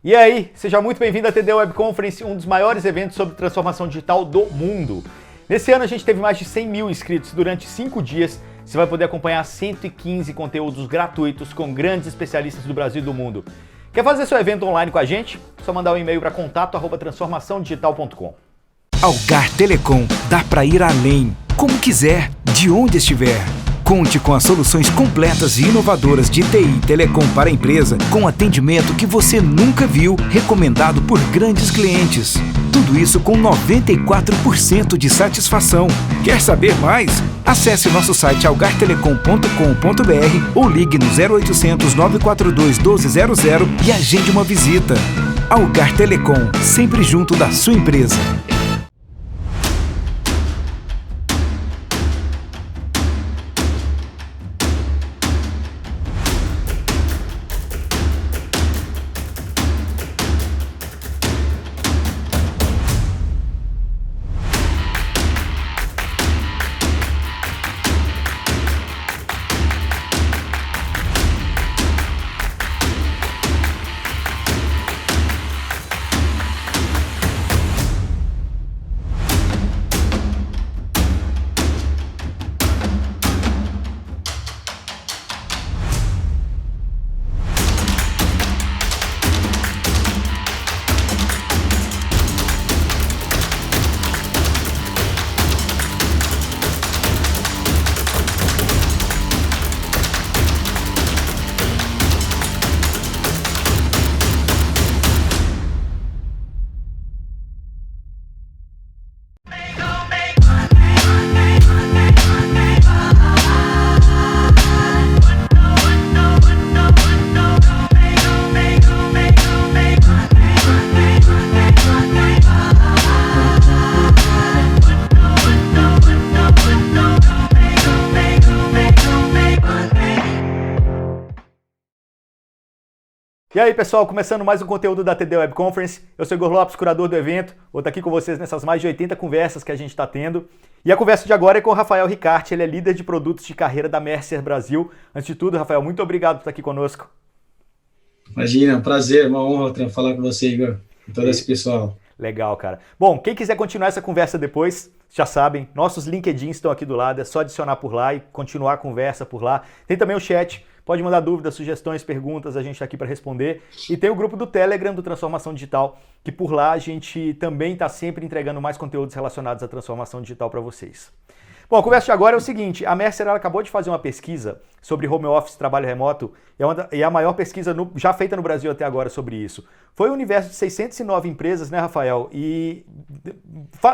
E aí, seja muito bem-vindo à TD Web Conference, um dos maiores eventos sobre transformação digital do mundo. Nesse ano a gente teve mais de 100 mil inscritos durante 5 dias. Você vai poder acompanhar 115 conteúdos gratuitos com grandes especialistas do Brasil e do mundo. Quer fazer seu evento online com a gente? É só mandar um e-mail para contato@transformaçãodigital.com. Algar Telecom, dá para ir além, como quiser, de onde estiver. Conte com as soluções completas e inovadoras de TI e Telecom para a empresa, com atendimento que você nunca viu, recomendado por grandes clientes. Tudo isso com 94% de satisfação. Quer saber mais? Acesse o nosso site algartelecom.com.br ou ligue no 0800 942 1200 e agende uma visita. Algar Telecom, sempre junto da sua empresa. E aí pessoal, começando mais um conteúdo da TD Web Conference, eu sou Igor Lopes, curador do evento, vou estar aqui com vocês nessas mais de 80 conversas que a gente está tendo. E a conversa de agora é com o Rafael Ricarte, ele é líder de produtos de carreira da Mercer Brasil. Antes de tudo, Rafael, muito obrigado por estar aqui conosco. Imagina, é um prazer, uma honra falar com você, Igor, e todo esse pessoal. Legal, cara. Bom, quem quiser continuar essa conversa depois, já sabem, nossos LinkedIn estão aqui do lado, é só adicionar por lá e continuar a conversa por lá. Tem também o chat. Pode mandar dúvidas, sugestões, perguntas, a gente está aqui para responder. E tem o grupo do Telegram do Transformação Digital, que por lá a gente também está sempre entregando mais conteúdos relacionados à transformação digital para vocês. Bom, a conversa de agora é o seguinte, a Mercer ela acabou de fazer uma pesquisa sobre home office, trabalho remoto, e é a maior pesquisa já feita no Brasil até agora sobre isso. Foi um universo de 609 empresas, né, Rafael? E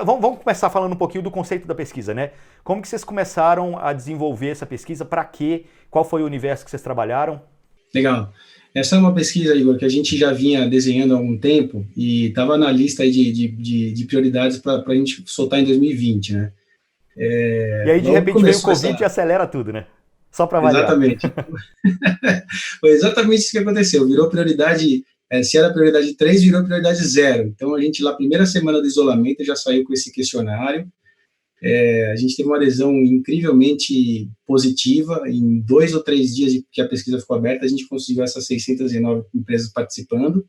vamos começar falando um pouquinho do conceito da pesquisa, né? Como que vocês começaram a desenvolver essa pesquisa? Para quê? Qual foi o universo que vocês trabalharam? Legal. Essa é uma pesquisa, Igor, que a gente já vinha desenhando há algum tempo e estava na lista aí de prioridades para a gente soltar em 2020, né? E aí, de repente, vem o Covid e acelera tudo, né? Só para avaliar. Exatamente. Foi exatamente isso que aconteceu. Virou prioridade, se era prioridade 3, virou prioridade 0. Então, a gente, lá, primeira semana do isolamento, já saiu com esse questionário. A gente teve uma adesão incrivelmente positiva. Em 2 ou 3 dias que a pesquisa ficou aberta, a gente conseguiu essas 609 empresas participando.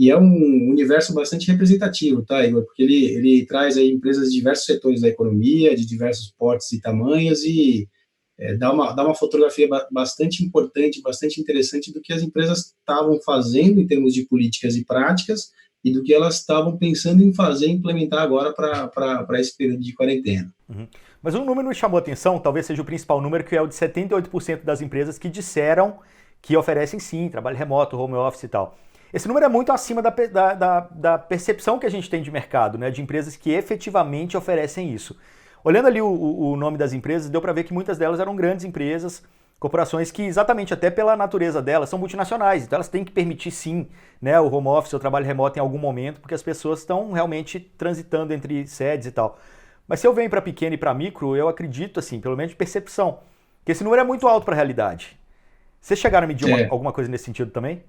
E é um universo bastante representativo, tá, Igor? Porque ele traz aí empresas de diversos setores da economia, de diversos portes e tamanhos, e dá uma fotografia bastante importante, bastante interessante do que as empresas estavam fazendo em termos de políticas e práticas, e do que elas estavam pensando em fazer e implementar agora para esse período de quarentena. Uhum. Mas um número me chamou a atenção, talvez seja o principal número, que é o de 78% das empresas que disseram que oferecem sim, trabalho remoto, home office e tal. Esse número é muito acima da percepção que a gente tem de mercado, né, de empresas que efetivamente oferecem isso. Olhando ali o nome das empresas, deu para ver que muitas delas eram grandes empresas, corporações que exatamente até pela natureza delas são multinacionais, então elas têm que permitir sim, né, o home office, o trabalho remoto em algum momento, porque as pessoas estão realmente transitando entre sedes e tal. Mas se eu venho para pequeno e para micro, eu acredito, assim, pelo menos de percepção, que esse número é muito alto para a realidade. Vocês chegaram a medir alguma coisa nesse sentido também?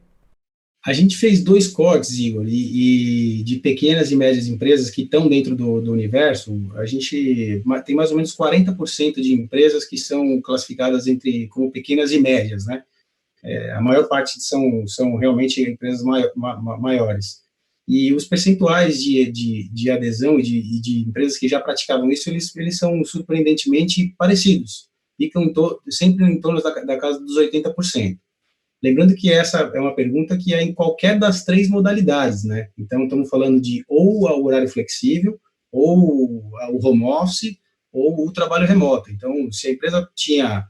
A gente fez 2 cortes, Igor, e de pequenas e médias empresas que estão dentro do universo, a gente tem mais ou menos 40% de empresas que são classificadas como pequenas e médias, né? A maior parte são realmente empresas maiores. E os percentuais de adesão e de empresas que já praticavam isso, eles são surpreendentemente parecidos. Ficam sempre em torno da casa dos 80%. Lembrando que essa é uma pergunta que é em qualquer das 3 modalidades, né? Então, estamos falando de ou o horário flexível, ou o home office, ou o trabalho remoto. Então, se a empresa tinha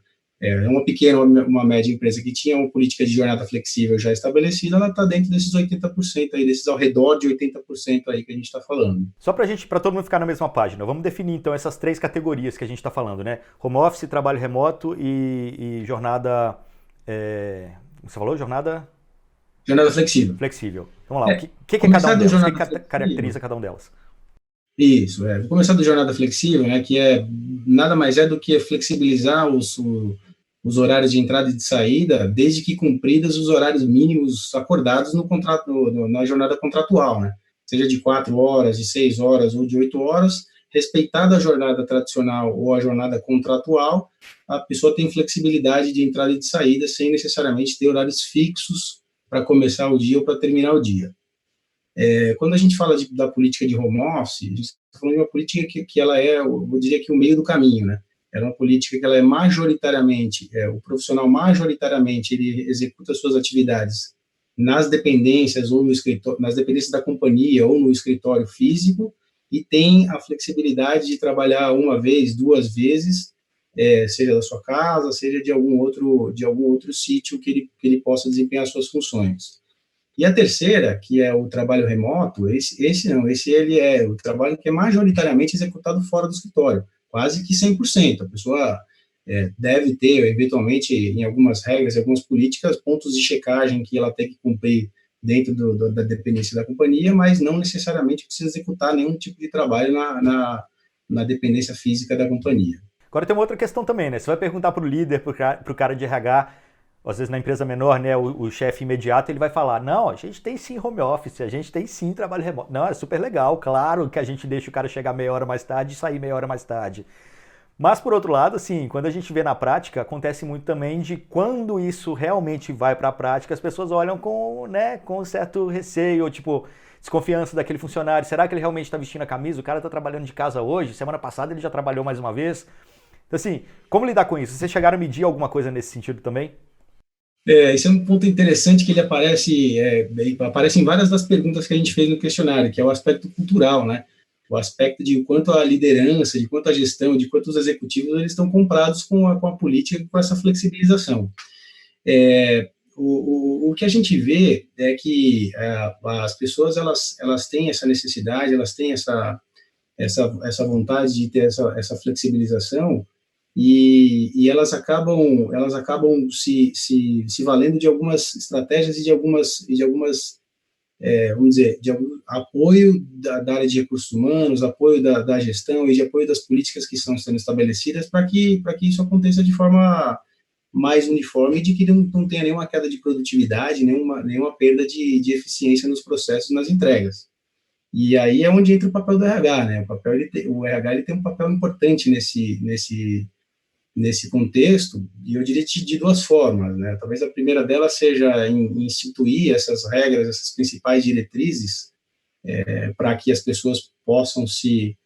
uma pequena, uma média empresa que tinha uma política de jornada flexível já estabelecida, ela está dentro desses 80% aí, desses ao redor de 80% aí que a gente está falando. Só para todo mundo ficar na mesma página, vamos definir então essas 3 categorias que a gente está falando, né? Home office, trabalho remoto e jornada... Você falou jornada? Jornada flexível. Flexível. Vamos lá, o que é cada um delas? O que caracteriza cada um delas? Isso, vou começar do jornada flexível, né, que nada mais é do que flexibilizar os horários de entrada e de saída, desde que cumpridas os horários mínimos acordados no contrato, na jornada contratual, né, seja de 4 horas, de 6 horas ou de 8 horas, respeitada a jornada tradicional ou a jornada contratual, a pessoa tem flexibilidade de entrada e de saída sem necessariamente ter horários fixos para começar o dia ou para terminar o dia. Quando a gente fala da política de home office, a gente está falando de uma política que ela eu diria que o meio do caminho, né? Ela é uma política que ela é majoritariamente, o profissional majoritariamente, ele executa suas atividades nas dependências ou no escritório, nas dependências da companhia ou no escritório físico, e tem a flexibilidade de trabalhar uma vez, 2 vezes, seja da sua casa, seja de algum outro sítio que ele possa desempenhar suas funções. E a terceira, que é o trabalho remoto, esse ele é o trabalho que é majoritariamente executado fora do escritório, quase que 100%. A pessoa deve ter, eventualmente, em algumas regras, em algumas políticas, pontos de checagem que ela tem que cumprir dentro da dependência da companhia, mas não necessariamente precisa executar nenhum tipo de trabalho na dependência física da companhia. Agora tem uma outra questão também, né? Você vai perguntar para o líder, para o cara de RH, às vezes na empresa menor, né, o chefe imediato, ele vai falar, não, a gente tem sim home office, a gente tem sim trabalho remoto. Não, é super legal, claro que a gente deixa o cara chegar meia hora mais tarde e sair meia hora mais tarde. Mas, por outro lado, assim, quando a gente vê na prática, acontece muito também de quando isso realmente vai para a prática, as pessoas olham com um certo receio, ou tipo, desconfiança daquele funcionário. Será que ele realmente está vestindo a camisa? O cara está trabalhando de casa hoje? Semana passada ele já trabalhou mais uma vez? Então, assim, como lidar com isso? Vocês chegaram a medir alguma coisa nesse sentido também? Esse é um ponto interessante que ele aparece em várias das perguntas que a gente fez no questionário, que é o aspecto cultural, né? O aspecto de quanto a liderança, de quanto a gestão, de quanto os executivos eles estão comprados com a política, com essa flexibilização. O que a gente vê é que as pessoas elas têm essa necessidade, elas têm essa vontade de ter essa flexibilização, e elas acabam se valendo de algumas estratégias e de algumas vamos dizer, de algum apoio da área de recursos humanos, apoio da gestão e de apoio das políticas que estão sendo estabelecidas para que isso aconteça de forma mais uniforme e de que não tenha nenhuma queda de produtividade, nenhuma perda de eficiência nos processos, nas entregas. E aí é onde entra o papel do RH, né? O RH ele tem um papel importante nesse contexto, e eu diria de 2 formas, né? Talvez a primeira delas seja em instituir essas regras, essas principais diretrizes, para que as pessoas possam se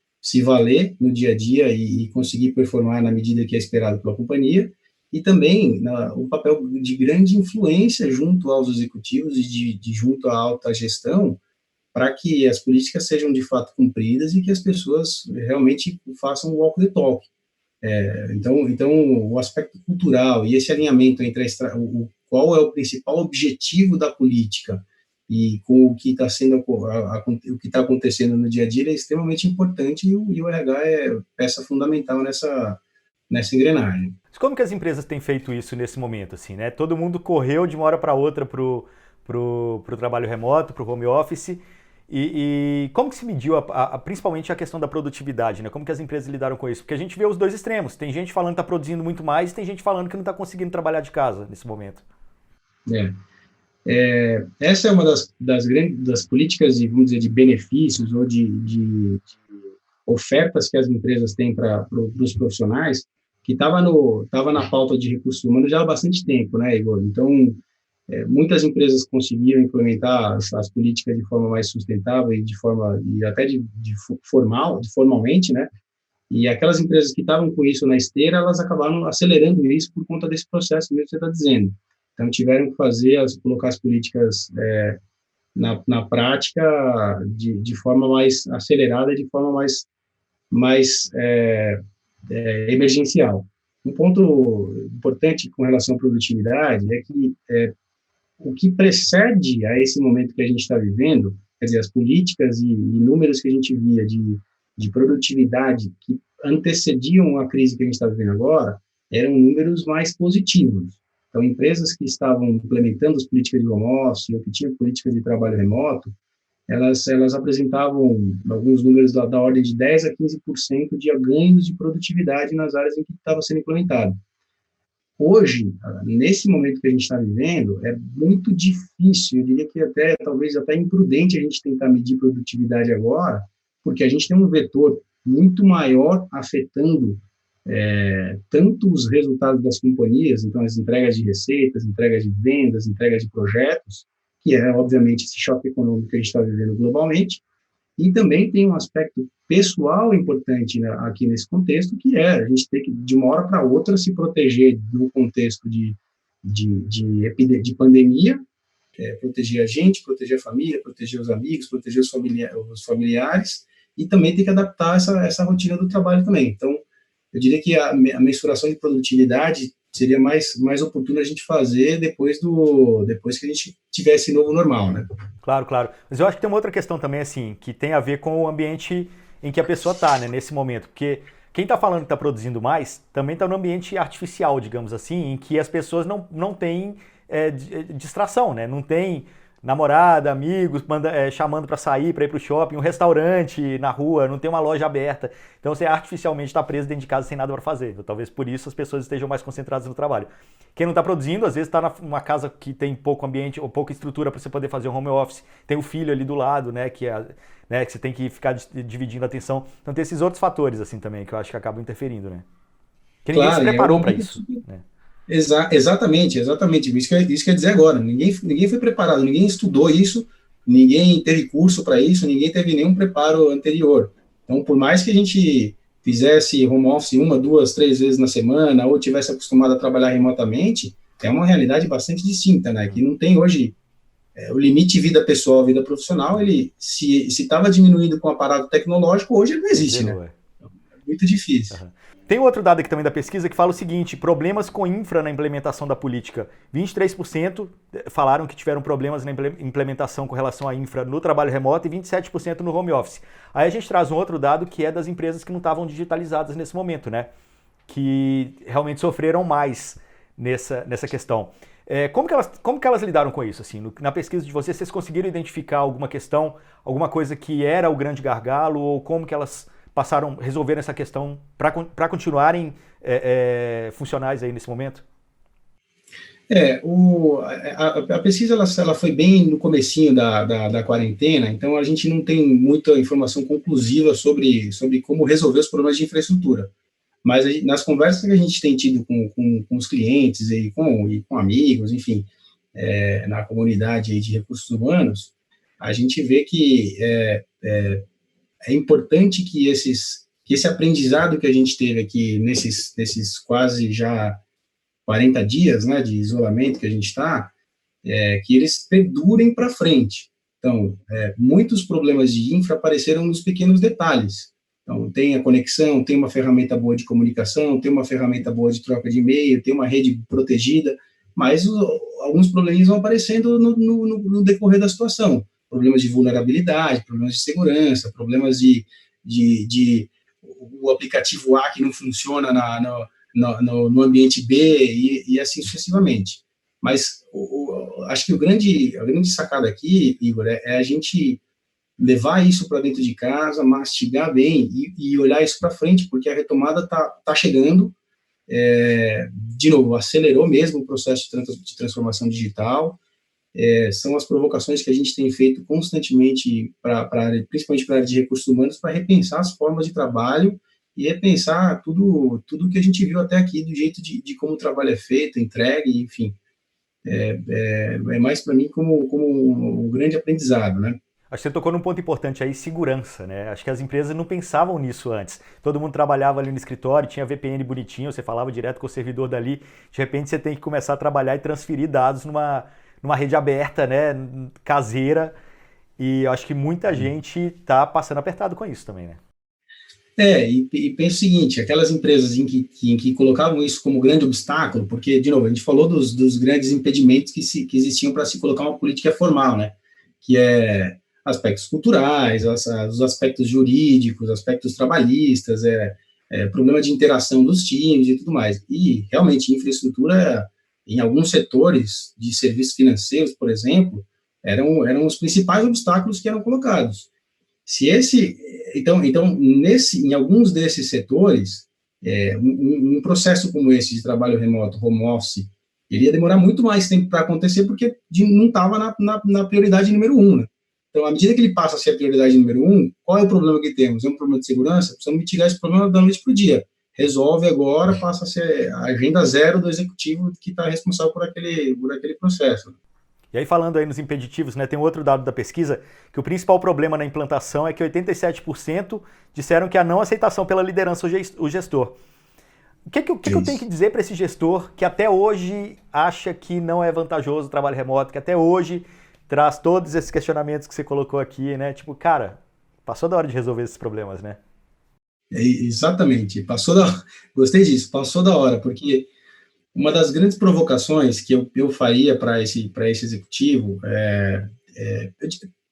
valer no dia a dia e conseguir performar na medida que é esperado pela companhia, e também o papel de grande influência junto aos executivos e junto à alta gestão, para que as políticas sejam de fato cumpridas e que as pessoas realmente façam o walk the talk. Então, o aspecto cultural e esse alinhamento entre qual é o principal objetivo da política e com o que está o que está acontecendo no dia a dia é extremamente importante, e o RH é peça fundamental nessa engrenagem. Mas como que as empresas têm feito isso nesse momento, assim, né? Todo mundo correu de uma hora para outra pro trabalho remoto, pro home office. E como que se mediu principalmente a questão da produtividade, né? Como que as empresas lidaram com isso? Porque a gente vê os 2 extremos. Tem gente falando que está produzindo muito mais e tem gente falando que não está conseguindo trabalhar de casa nesse momento. Essa é uma das políticas vamos dizer, de benefícios ou de ofertas que as empresas têm para os profissionais, que estava na pauta de recursos humanos já há bastante tempo, né, Igor? Então, muitas empresas conseguiram implementar as políticas de forma mais sustentável e até formalmente, né? E aquelas empresas que estavam com isso na esteira, elas acabaram acelerando isso por conta desse processo mesmo que você está dizendo. Então, tiveram que colocar as políticas na prática de forma mais acelerada, de forma mais emergencial. Um ponto importante com relação à produtividade é que o que precede a esse momento que a gente está vivendo, quer dizer, as políticas e números que a gente via de produtividade que antecediam a crise que a gente está vivendo agora, eram números mais positivos. Então, empresas que estavam implementando as políticas de home office, ou que tinham políticas de trabalho remoto, elas apresentavam alguns números da ordem de 10% a 15% de ganhos de produtividade nas áreas em que estava sendo implementado. Hoje, nesse momento que a gente está vivendo, é muito difícil, eu diria que talvez até imprudente a gente tentar medir produtividade agora, porque a gente tem um vetor muito maior afetando tanto os resultados das companhias, então as entregas de receitas, entregas de vendas, entregas de projetos, que é, obviamente, esse choque econômico que a gente está vivendo globalmente, e também tem um aspecto pessoal importante, né, aqui nesse contexto, que é a gente ter que, de uma hora para outra, se proteger no contexto de pandemia, proteger a gente, proteger a família, proteger os amigos, proteger os familiares, e também ter que adaptar essa rotina do trabalho também. Então, eu diria que a mensuração de produtividade seria mais oportuno a gente fazer depois que a gente tiver esse novo normal, né? Claro, claro. Mas eu acho que tem uma outra questão também, assim, que tem a ver com o ambiente em que a pessoa está, né, nesse momento. Porque quem está falando que está produzindo mais, também está no ambiente artificial, digamos assim, em que as pessoas não têm distração, né? Não tem namorada, amigos, chamando para sair, para ir para o shopping, um restaurante na rua, não tem uma loja aberta. Então você artificialmente está preso dentro de casa sem nada para fazer. Então, talvez por isso as pessoas estejam mais concentradas no trabalho. Quem não está produzindo, às vezes está numa casa que tem pouco ambiente ou pouca estrutura para você poder fazer um home office. Tem o filho ali do lado, né, que você tem que ficar dividindo a atenção. Então tem esses outros fatores assim também que eu acho que acabam interferindo, né? Que ninguém se preparou para isso, né? Exatamente. Isso quer dizer agora. Ninguém foi preparado, ninguém estudou isso, ninguém teve curso para isso, ninguém teve nenhum preparo anterior. Então, por mais que a gente fizesse home office 1, 2, 3 vezes na semana, ou tivesse acostumado a trabalhar remotamente, é uma realidade bastante distinta, né? Que não tem hoje o limite vida pessoal, vida profissional, ele se estava diminuindo com o aparato tecnológico, hoje ele não existe, né? É muito difícil. Uhum. Tem outro dado aqui também da pesquisa que fala o seguinte: problemas com infra na implementação da política. 23% falaram que tiveram problemas na implementação com relação à infra no trabalho remoto e 27% no home office. Aí a gente traz um outro dado que é das empresas que não estavam digitalizadas nesse momento, né? Que realmente sofreram mais nessa questão. Como que elas lidaram com isso? Assim, na pesquisa de vocês conseguiram identificar alguma questão, alguma coisa que era o grande gargalo, ou como que elas resolveram essa questão para continuarem funcionais aí nesse momento? A pesquisa ela foi bem no comecinho da quarentena, então a gente não tem muita informação conclusiva sobre como resolver os problemas de infraestrutura. Mas nas conversas que a gente tem tido com os clientes e com amigos, enfim, na comunidade aí de recursos humanos, a gente vê que é importante que esse aprendizado que a gente teve aqui nesses quase já 40 dias, né, de isolamento que a gente está, que eles perdurem para frente. Então, muitos problemas de infra apareceram nos pequenos detalhes. Então, tem a conexão, tem uma ferramenta boa de comunicação, tem uma ferramenta boa de troca de e-mail, tem uma rede protegida, mas alguns problemas vão aparecendo no decorrer da situação. Problemas de vulnerabilidade, problemas de segurança, problemas de o aplicativo A que não funciona no ambiente B e assim sucessivamente. Mas acho que a grande sacada aqui, Igor, é a gente levar isso para dentro de casa, mastigar bem e olhar isso para frente, porque a retomada tá chegando. De novo, acelerou mesmo o processo de transformação digital. São as provocações que a gente tem feito constantemente, principalmente para a área de recursos humanos, para repensar as formas de trabalho e repensar tudo que a gente viu até aqui, do jeito de como o trabalho é feito, entregue, enfim. É mais para mim como um grande aprendizado, né? Acho que você tocou num ponto importante aí, segurança, né? Acho que as empresas não pensavam nisso antes. Todo mundo trabalhava ali no escritório, tinha VPN bonitinho, você falava direto com o servidor dali. De repente você tem que começar a trabalhar e transferir dados numa rede aberta, né? Caseira. E eu acho que muita gente está passando apertado com isso também, né? E penso o seguinte, aquelas empresas em que colocavam isso como grande obstáculo, porque, de novo, a gente falou dos grandes impedimentos que existiam para se colocar uma política formal, né? Que é aspectos culturais, os aspectos jurídicos, aspectos trabalhistas, problema de interação dos times e tudo mais. E, realmente, infraestrutura, em alguns setores de serviços financeiros, por exemplo, eram os principais obstáculos que eram colocados. Se esse, então, em alguns desses setores, um processo como esse de trabalho remoto, home office, ele ia demorar muito mais tempo para acontecer, porque não estava na prioridade número um, né? Então, à medida que ele passa a ser a prioridade número um, qual é o problema que temos? É um problema de segurança? Precisamos mitigar esse problema da noite para o dia. Resolve agora, passa a ser a agenda zero do executivo que está responsável por aquele processo. E aí, falando aí nos impeditivos, né, tem um outro dado da pesquisa, que o principal problema na implantação é que 87% disseram que a não aceitação pela liderança o gestor. O que eu tenho que dizer para esse gestor que até hoje acha que não é vantajoso o trabalho remoto, que até hoje traz todos esses questionamentos que você colocou aqui, né? Tipo, cara, passou da hora de resolver esses problemas, né? Exatamente, gostei disso, passou da hora, porque uma das grandes provocações que eu faria para esse executivo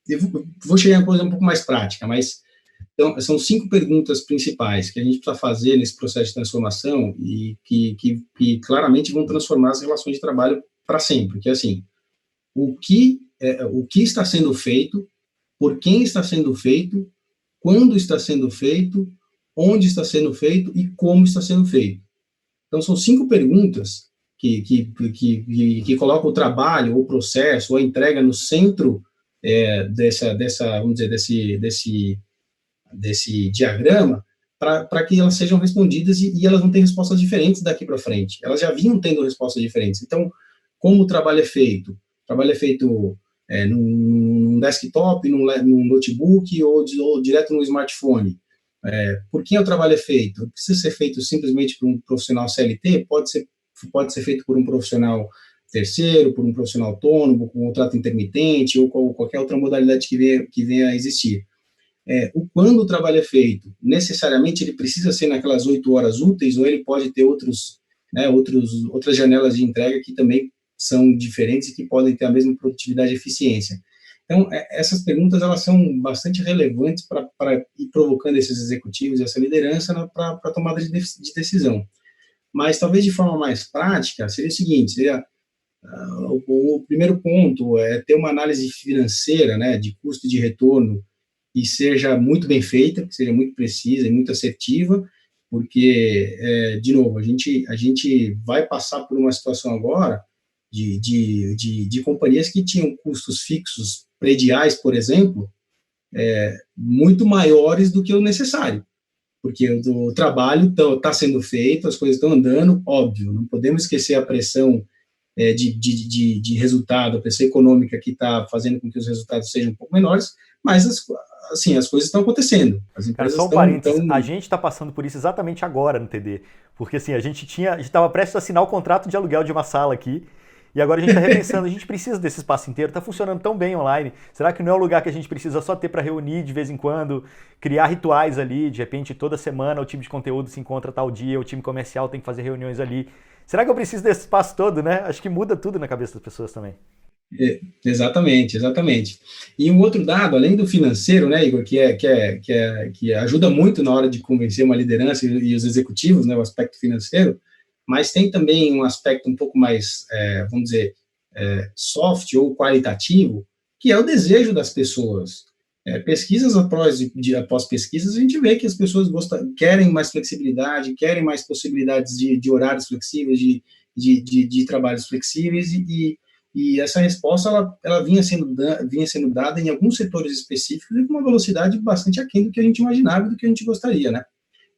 eu vou chegar em uma coisa um pouco mais prática, mas então, são 5 perguntas principais que a gente precisa fazer nesse processo de transformação e que claramente vão transformar as relações de trabalho para sempre, que é assim, o que está sendo feito, por quem está sendo feito, quando está sendo feito, onde está sendo feito e como está sendo feito. Então, são 5 perguntas que colocam o trabalho, o processo, ou a entrega no centro vamos dizer, desse diagrama, para que elas sejam respondidas e elas não têm respostas diferentes daqui para frente. Elas já vinham tendo respostas diferentes. Então, como o trabalho é feito? O trabalho é feito num desktop, num notebook ou direto no smartphone. Por quem o trabalho é feito? Precisa ser feito simplesmente por um profissional CLT? Pode ser feito por um profissional terceiro, por um profissional autônomo, com contrato intermitente ou qualquer outra modalidade que venha a existir. Quando o trabalho é feito, necessariamente ele precisa ser naquelas 8 horas úteis ou ele pode ter outras janelas de entrega que também são diferentes e que podem ter a mesma produtividade e eficiência. Então, essas perguntas elas são bastante relevantes para ir provocando esses executivos e essa liderança para a tomada de decisão. Mas, talvez de forma mais prática, seria o seguinte, o primeiro ponto é ter uma análise financeira, né, de custo e de retorno, que seja muito bem feita, que seja muito precisa e muito assertiva, porque, de novo, a gente vai passar por uma situação agora de companhias que tinham custos fixos prediais, por exemplo, muito maiores do que o necessário, porque o trabalho está sendo feito, as coisas estão andando, óbvio, não podemos esquecer a pressão de resultado, a pressão econômica que está fazendo com que os resultados sejam um pouco menores, mas as coisas estão acontecendo. As empresas Cara, só um parênteses, a gente está passando por isso exatamente agora no TD, porque assim, a gente estava prestes a assinar o contrato de aluguel de uma sala aqui, e agora a gente está repensando, a gente precisa desse espaço inteiro, está funcionando tão bem online, será que não é um lugar que a gente precisa só ter para reunir de vez em quando, criar rituais ali, de repente toda semana o time de conteúdo se encontra tal dia, o time comercial tem que fazer reuniões ali. Será que eu preciso desse espaço todo, né? Acho que muda tudo na cabeça das pessoas também. Exatamente. E um outro dado, além do financeiro, né, Igor, que ajuda muito na hora de convencer uma liderança e os executivos, né, o aspecto financeiro, mas tem também um aspecto um pouco mais, vamos dizer, soft ou qualitativo, que é o desejo das pessoas. Pesquisas após pesquisas, a gente vê que as pessoas querem mais flexibilidade, querem mais possibilidades de horários flexíveis, de trabalhos flexíveis, e essa resposta ela vinha sendo dada em alguns setores específicos e com uma velocidade bastante aquém do que a gente imaginava e do que a gente gostaria, né?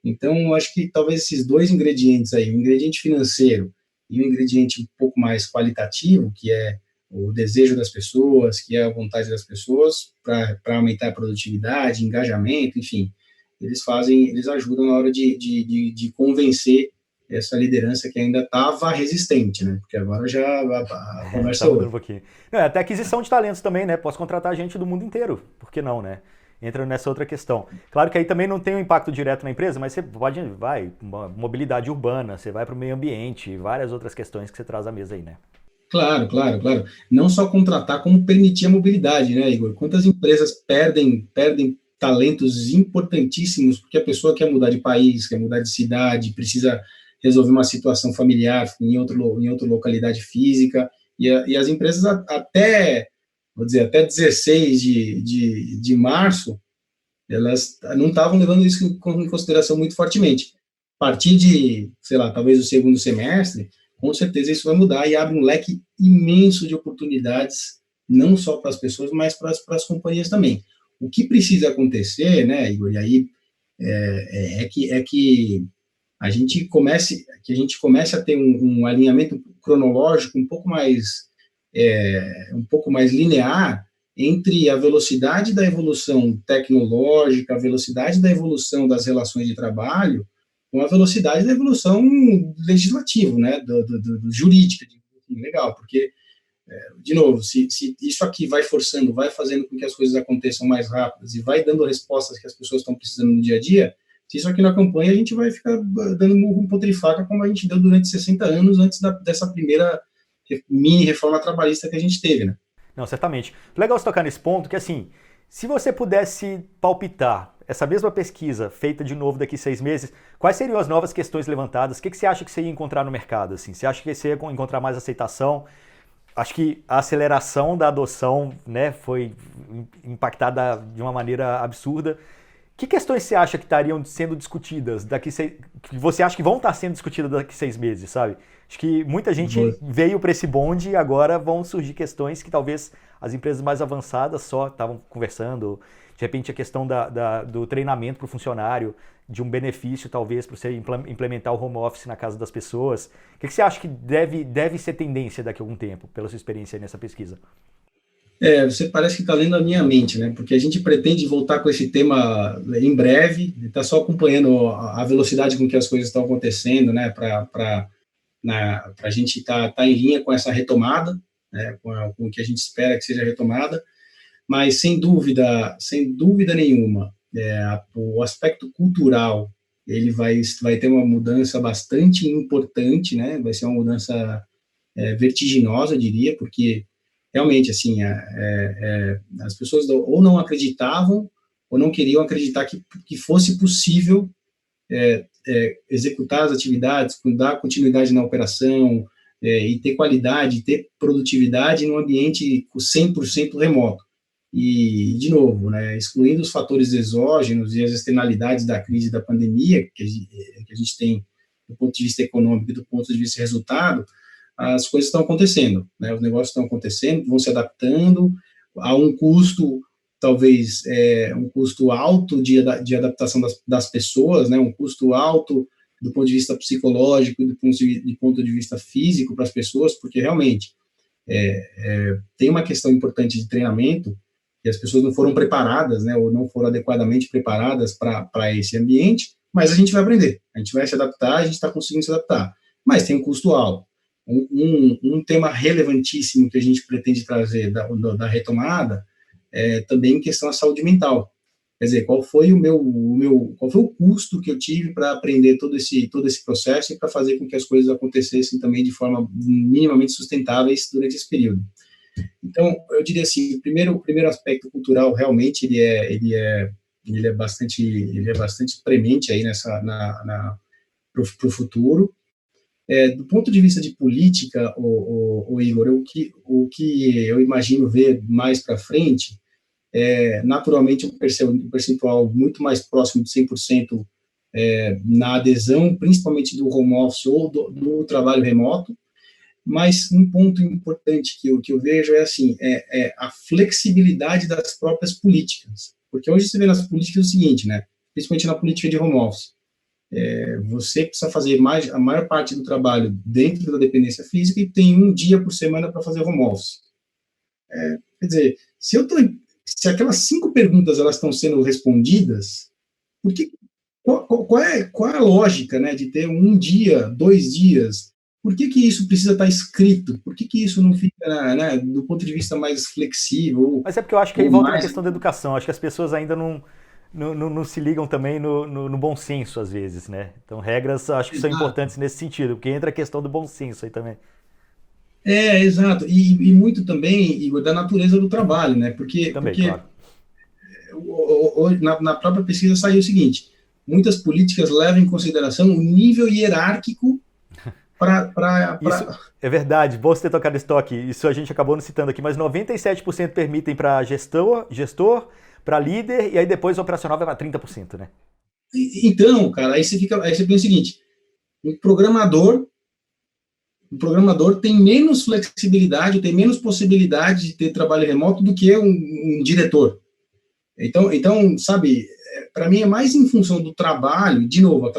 Então, eu acho que talvez esses dois ingredientes aí, o ingrediente financeiro e o ingrediente um pouco mais qualitativo, que é o desejo das pessoas, que é a vontade das pessoas para aumentar a produtividade, engajamento, enfim, eles ajudam na hora de convencer essa liderança que ainda estava resistente, né? Porque agora já a conversa Tá é mudando um outra. pouquinho. Não, até aquisição de talentos também, né? Posso contratar gente do mundo inteiro, por que não, né? Entra nessa outra questão. Claro que aí também não tem um impacto direto na empresa, mas você vai, mobilidade urbana, você vai para o meio ambiente, várias outras questões que você traz à mesa aí, né? Claro, claro, claro. Não só contratar, como permitir a mobilidade, né, Igor? Quantas empresas perdem talentos importantíssimos porque a pessoa quer mudar de país, quer mudar de cidade, precisa resolver uma situação familiar em outra localidade física, e as empresas até, vou dizer, até 16 de março, elas não estavam levando isso em consideração muito fortemente. A partir de, sei lá, talvez o segundo semestre, com certeza isso vai mudar e abre um leque imenso de oportunidades, não só para as pessoas, mas para as companhias também. O que precisa acontecer, né, Igor, e aí é que a gente comece a ter um alinhamento cronológico um pouco mais linear entre a velocidade da evolução tecnológica, a velocidade da evolução das relações de trabalho, com a velocidade da evolução legislativa, né, do jurídica, legal, porque, de novo, se isso aqui vai forçando, vai fazendo com que as coisas aconteçam mais rápidas e vai dando respostas que as pessoas estão precisando no dia a dia, se isso aqui não acompanha, a gente vai ficar dando murro em ponta de faca, como a gente deu durante 60 anos antes dessa primeira mini reforma trabalhista que a gente teve, né? Não, certamente. Legal você tocar nesse ponto que, assim, se você pudesse palpitar essa mesma pesquisa feita de novo daqui a 6 meses, quais seriam as novas questões levantadas? O que você acha que você ia encontrar no mercado? Assim? Você acha que você ia encontrar mais aceitação? Acho que a aceleração da adoção, né, foi impactada de uma maneira absurda. Que questões você acha que estariam sendo discutidas que você acha que vão estar sendo discutidas daqui a 6 meses, sabe? Acho que muita gente veio para esse bonde e agora vão surgir questões que talvez as empresas mais avançadas só estavam conversando. De repente a questão do treinamento para o funcionário, de um benefício talvez para você implementar o home office na casa das pessoas. O que você acha que deve ser tendência daqui a algum tempo, pela sua experiência nessa pesquisa? Você parece que está lendo a minha mente, né? Porque a gente pretende voltar com esse tema em breve, está só acompanhando a velocidade com que as coisas estão acontecendo, né? Para a gente tá em linha com essa retomada, né? Com o que a gente espera que seja retomada, mas sem dúvida nenhuma, o aspecto cultural ele vai ter uma mudança bastante importante, né? Vai ser uma mudança vertiginosa, eu diria, porque realmente, assim, as pessoas ou não acreditavam ou não queriam acreditar que fosse possível executar as atividades, dar continuidade na operação e ter qualidade, ter produtividade num ambiente 100% remoto. E, de novo, né, excluindo os fatores exógenos e as externalidades da crise da pandemia, que a gente tem do ponto de vista econômico e do ponto de vista resultado, as coisas estão acontecendo, né? Os negócios estão acontecendo, vão se adaptando a um custo, talvez um custo alto de adaptação das pessoas, né? Um custo alto do ponto de vista psicológico e do ponto de vista físico para as pessoas, porque realmente tem uma questão importante de treinamento e as pessoas não foram preparadas, né? Ou não foram adequadamente preparadas para esse ambiente, mas a gente vai aprender, a gente vai se adaptar, a gente está conseguindo se adaptar, mas tem um custo alto. Um tema relevantíssimo que a gente pretende trazer da retomada é também em questão da saúde mental. Quer dizer, qual foi o custo que eu tive para aprender todo esse processo e para fazer com que as coisas acontecessem também de forma minimamente sustentáveis durante esse período. Então, eu diria assim, o primeiro aspecto cultural realmente ele é bastante premente aí para o futuro. Do ponto de vista de política, o Igor, o que eu imagino ver mais para frente naturalmente um percentual muito mais próximo de 100% na adesão, principalmente do home office ou do trabalho remoto, mas um ponto importante que eu vejo é assim, a flexibilidade das próprias políticas, porque hoje você vê nas políticas o seguinte, né, principalmente na política de home office, você precisa fazer a maior parte do trabalho dentro da dependência física e tem um dia por semana para fazer home office. Quer dizer, se aquelas 5 perguntas elas estão sendo respondidas, por que, qual é a lógica, né, de ter um dia, 2 dias? Por que isso precisa estar escrito? Por que isso não fica, né, do ponto de vista mais flexível? Mas é porque eu acho que aí volta na questão da educação. Acho que as pessoas ainda não se ligam também no bom senso, às vezes, né? Então, regras acho que são importantes nesse sentido, porque entra a questão do bom senso aí também. Exato. E muito também, Igor, da natureza do trabalho, né? Também, claro. Na própria pesquisa saiu o seguinte: muitas políticas levam em consideração o nível hierárquico para. Isso é verdade, bom você ter tocado esse toque. Isso a gente acabou não citando aqui, mas 97% permitem para gestor, para líder, e aí depois o operacional vai para 30%, né? Então, cara, aí você pensa o seguinte: um programador tem menos flexibilidade, tem menos possibilidade de ter trabalho remoto do que um diretor. Então, sabe, para mim é mais em função do trabalho, de novo,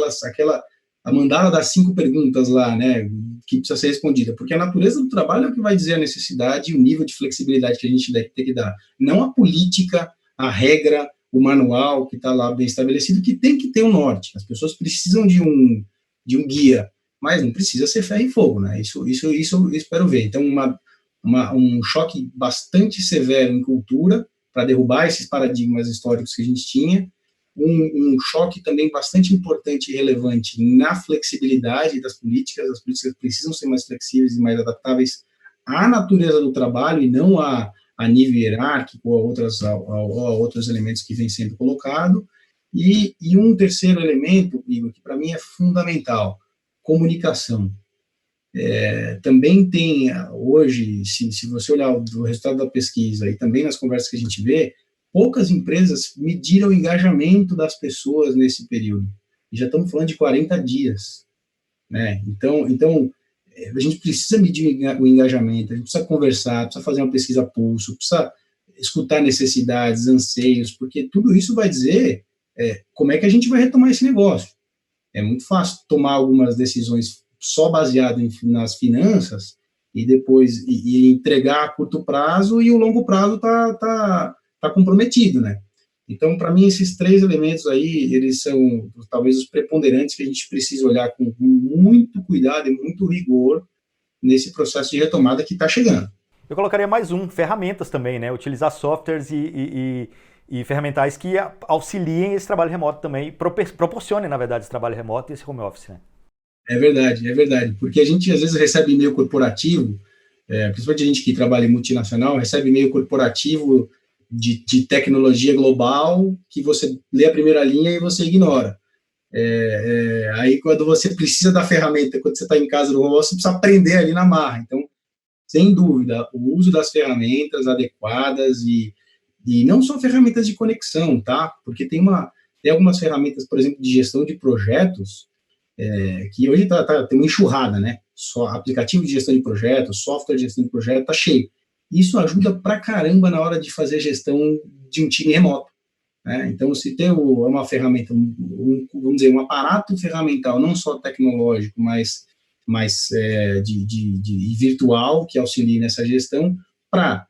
a mandala das 5 perguntas lá, né, que precisa ser respondida, porque a natureza do trabalho é o que vai dizer a necessidade e o nível de flexibilidade que a gente deve ter que dar, não a política, a regra, o manual que está lá bem estabelecido, que tem que ter um norte. As pessoas precisam de um guia, mas não precisa ser ferro e fogo, né? Isso eu espero ver. Então, um choque bastante severo em cultura para derrubar esses paradigmas históricos que a gente tinha, um choque também bastante importante e relevante na flexibilidade das políticas. As políticas precisam ser mais flexíveis e mais adaptáveis à natureza do trabalho e não a nível hierárquico ou a outros elementos que vem sendo colocado. E um terceiro elemento, Igor, que para mim é fundamental: comunicação. Também tem, hoje, se você olhar o resultado da pesquisa e também nas conversas que a gente vê, poucas empresas mediram o engajamento das pessoas nesse período. E já estamos falando de 40 dias. Né? Então, a gente precisa medir o engajamento, a gente precisa conversar, precisa fazer uma pesquisa pulso, precisa escutar necessidades, anseios, porque tudo isso vai dizer como é que a gente vai retomar esse negócio. É muito fácil tomar algumas decisões só baseado nas finanças e depois entregar a curto prazo e o longo prazo tá comprometido, né? Então, para mim, esses 3 elementos aí, eles são talvez os preponderantes que a gente precisa olhar com muito cuidado e muito rigor nesse processo de retomada que está chegando. Eu colocaria mais ferramentas também, né? Utilizar softwares e ferramentais que auxiliem esse trabalho remoto também, proporcionem, na verdade, esse trabalho remoto e esse home office, né? É verdade, porque a gente às vezes recebe e-mail corporativo, principalmente a gente que trabalha em multinacional, recebe e-mail corporativo de tecnologia global, que você lê a primeira linha e você ignora. Aí quando você precisa da ferramenta, quando você está em casa no home office, você precisa aprender ali na marra. Então, sem dúvida, o uso das ferramentas adequadas e não só ferramentas de conexão, tá? Porque tem algumas ferramentas, por exemplo, de gestão de projetos, que hoje tem uma enxurrada, né? Só aplicativo de gestão de projetos, software de gestão de projeto, tá cheio. Isso ajuda pra caramba na hora de fazer gestão de um time remoto, né? Então, se tem uma ferramenta, vamos dizer, um aparato ferramental, não só tecnológico, mas de virtual, que auxilie nessa gestão, para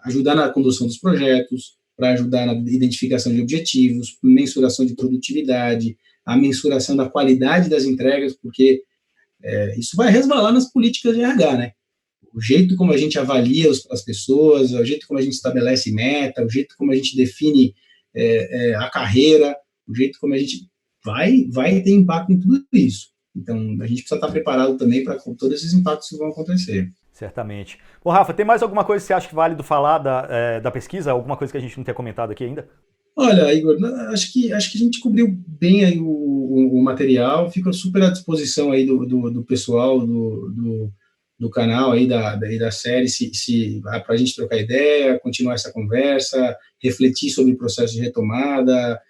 ajudar na condução dos projetos, para ajudar na identificação de objetivos, mensuração de produtividade, a mensuração da qualidade das entregas, porque isso vai resvalar nas políticas de RH, né? O jeito como a gente avalia as pessoas, o jeito como a gente estabelece meta, o jeito como a gente define a carreira, o jeito como a gente vai ter impacto em tudo isso. Então, a gente precisa estar preparado também para todos esses impactos que vão acontecer. Certamente. Bom, Rafa, tem mais alguma coisa que você acha que é válido falar da pesquisa? Alguma coisa que a gente não tenha comentado aqui ainda? Olha, Igor, acho que a gente cobriu bem aí o material, fica super à disposição aí do pessoal do canal aí da série, para a gente trocar ideia, continuar essa conversa, refletir sobre o processo de retomada,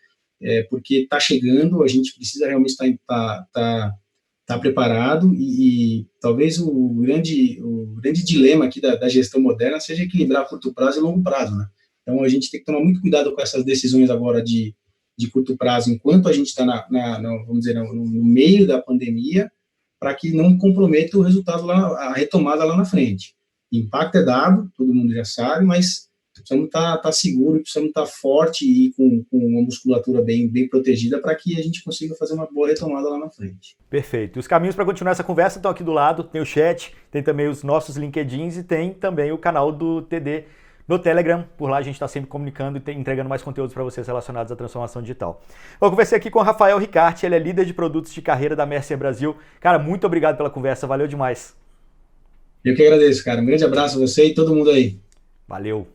porque está chegando, a gente precisa realmente estar preparado e talvez o grande dilema aqui da gestão moderna seja equilibrar curto prazo e longo prazo, né? Então, a gente tem que tomar muito cuidado com essas decisões agora de de curto prazo, enquanto a gente está vamos dizer, no meio da pandemia, para que não comprometa o resultado lá, a retomada lá na frente. Impacto é dado, todo mundo já sabe, mas precisamos estar seguro, precisamos estar forte e com uma musculatura bem protegida para que a gente consiga fazer uma boa retomada lá na frente. Perfeito. Os caminhos para continuar essa conversa estão aqui do lado, tem o chat, tem também os nossos LinkedIns e tem também o canal do TD no Telegram. Por lá a gente está sempre comunicando e entregando mais conteúdos para vocês relacionados à transformação digital. Eu conversei aqui com o Rafael Ricarte, ele é líder de produtos de carreira da Mercer Brasil. Cara, muito obrigado pela conversa, valeu demais. Eu que agradeço, cara. Um grande abraço a você e todo mundo aí. Valeu.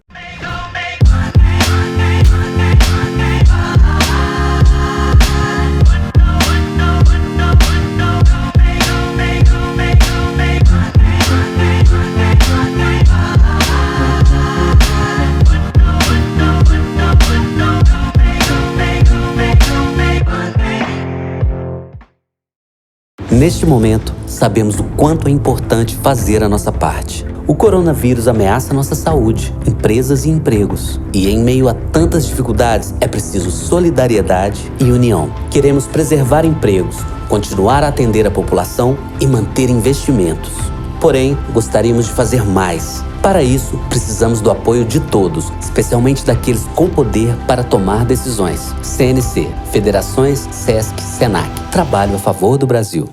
Neste momento, sabemos o quanto é importante fazer a nossa parte. O coronavírus ameaça nossa saúde, empresas e empregos. E em meio a tantas dificuldades, é preciso solidariedade e união. Queremos preservar empregos, continuar a atender a população e manter investimentos. Porém, gostaríamos de fazer mais. Para isso, precisamos do apoio de todos, especialmente daqueles com poder para tomar decisões. CNC, Federações, SESC, SENAC. Trabalho a favor do Brasil.